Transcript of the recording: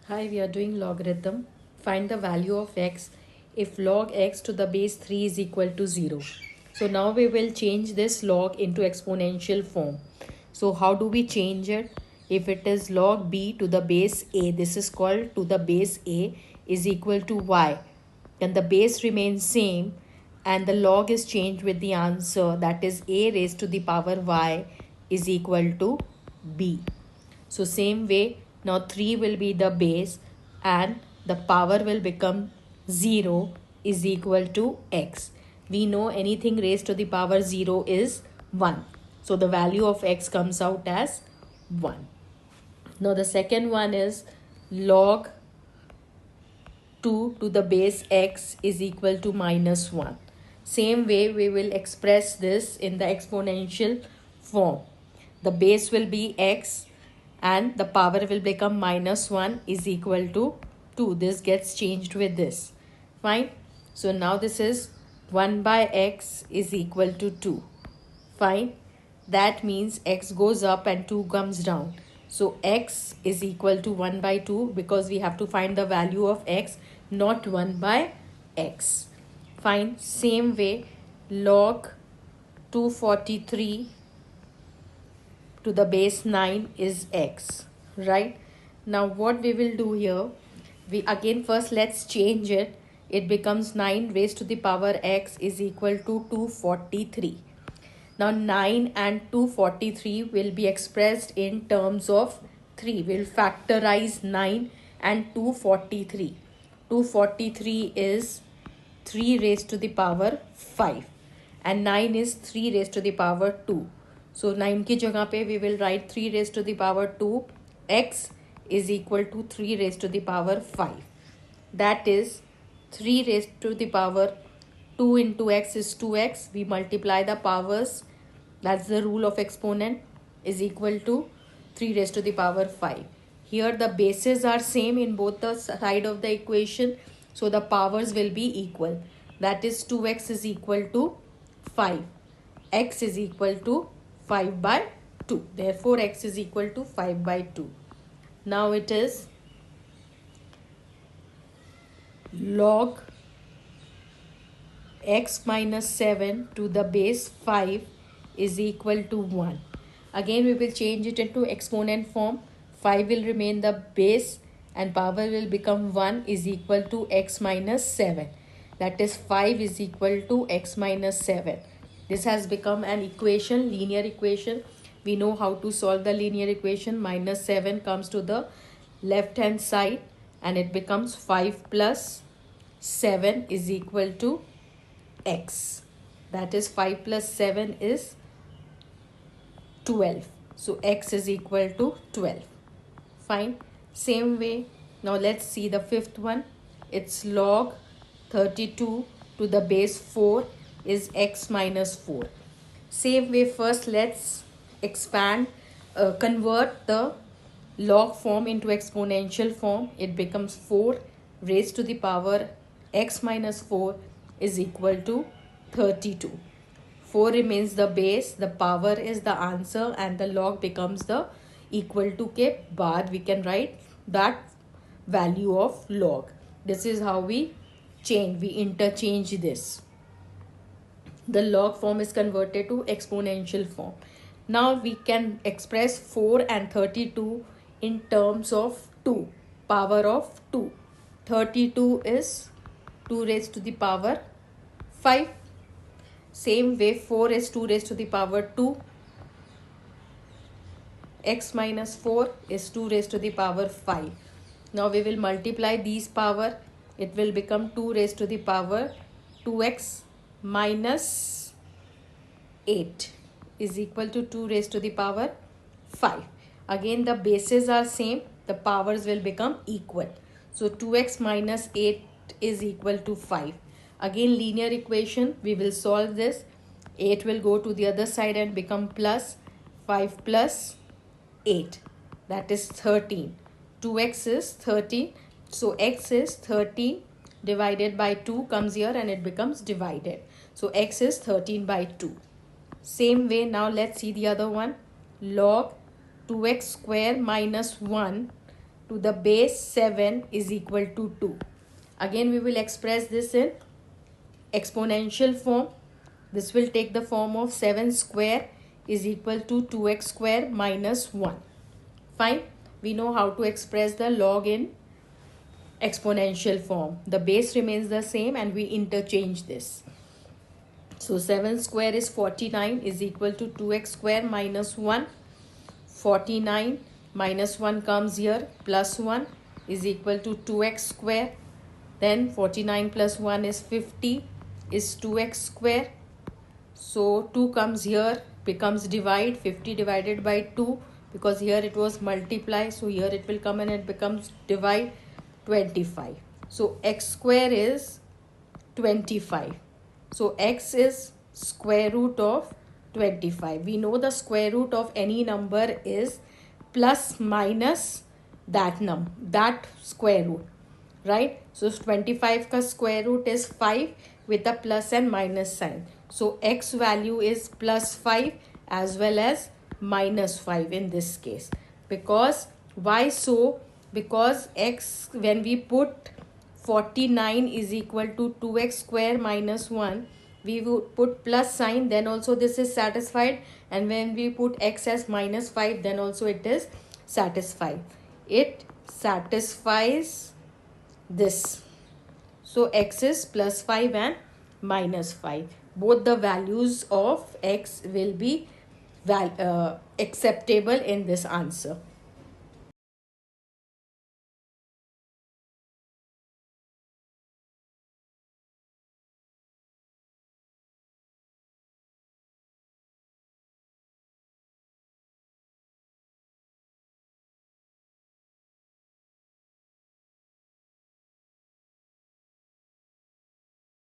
Hi, we are doing logarithm. Find the value of x if log x to the base 3 is equal to 0. So now we will change this log into exponential form. So how do we change it? If it is log b to the base a, this is called to the base a is equal to y. Then the base remains same and the log is changed with the answer, that is a raised to the power y is equal to b. So same way, now 3 will be the base and the power will become 0 is equal to x. We know anything raised to the power 0 is 1. So the value of x comes out as 1. Now the second one is log 2 to the base x is equal to minus 1. Same way we will express this in the exponential form. The base will be x and the power will become minus 1 is equal to 2. This gets changed with this. Fine. So now this is 1 by x is equal to 2. Fine. That means x goes up and 2 comes down. So x is equal to 1 by 2 because we have to find the value of x, not 1 by x. Fine. Same way, log 243 to the base 9 is x, right? Now what we will do here, we again first let's change it. It becomes 9 raised to the power x is equal to 243. Now 9 and 243 will be expressed in terms of 3. We'll factorize 9 and 243. 243 is 3 raised to the power 5 and 9 is 3 raised to the power 2. So 9 की जगह पे we will write 3 raised to the power 2. X is equal to 3 raised to the power 5. That is 3 raised to the power 2 into x is 2x. We multiply the powers. That's the rule of exponent is equal to 3 raised to the power 5. Here the bases are same in both the side of the equation. So the powers will be equal. That is 2x is equal to 5. X is equal to 5 by 2. Therefore x is equal to 5 by 2. Now it is log x minus 7 to the base 5 is equal to 1. Again we will change it into exponent form. 5 will remain the base and power will become 1 is equal to x minus 7. That is 5 is equal to x minus 7. This has become an equation, linear equation. We know how to solve the linear equation. Minus 7 comes to the left hand side and it becomes 5 plus 7 is equal to x. That is 5 plus 7 is 12. So x is equal to 12. Fine. Same way. Now let's see the fifth one. It's log 32 to the base 4 is x minus 4. Same way, first let's expand, convert the log form into exponential form. It becomes 4 raised to the power x minus 4 is equal to 32. 4 remains the base, the power is the answer and the log becomes the equal to के बाद we can write that value of log. This is how we interchange this. The log form is converted to exponential form. Now we can express 4 and 32 in terms of 2, power of 2. 32 is 2 raised to the power 5. Same way 4 is 2 raised to the power 2. X minus 4 is 2 raised to the power 5. Now we will multiply these power. It will become 2 raised to the power 2x minus 8 is equal to 2 raised to the power 5. Again the bases are same. The powers will become equal. So 2x minus 8 is equal to 5. Again linear equation. We will solve this. 8 will go to the other side and become plus 5 plus 8. That is 13. 2x is 13. So x is 13 divided by 2 comes here and it becomes divided. So x is 13 by 2. Same way, now let's see the other one. Log 2x square minus 1 to the base 7 is equal to 2. Again we will express this in exponential form. This will take the form of 7 square is equal to 2x square minus 1. Fine. We know how to express the log in exponential form. The base remains the same and we interchange this. So 7 square is 49 is equal to 2x square minus 1. 49 minus 1 comes here, plus 1 is equal to 2x square. Then 49 plus 1 is 50 is 2x square. So 2 comes here, becomes divide, 50 divided by 2, because here it was multiply, so here it will come and it becomes divide, 25. So x square is 25. So x is square root of 25. We know the square root of any number is plus minus that square root, right? So 25 ka square root is 5 with a plus and minus sign. So x value is plus 5 as well as minus 5 in this case. Because why so? Because x, when we put 49 is equal to 2x square minus 1, we would put plus sign, then also this is satisfied, and when we put x as minus 5, then also it is satisfied. It satisfies this. So x is plus 5 and minus 5. Both the values of x will be acceptable in this answer.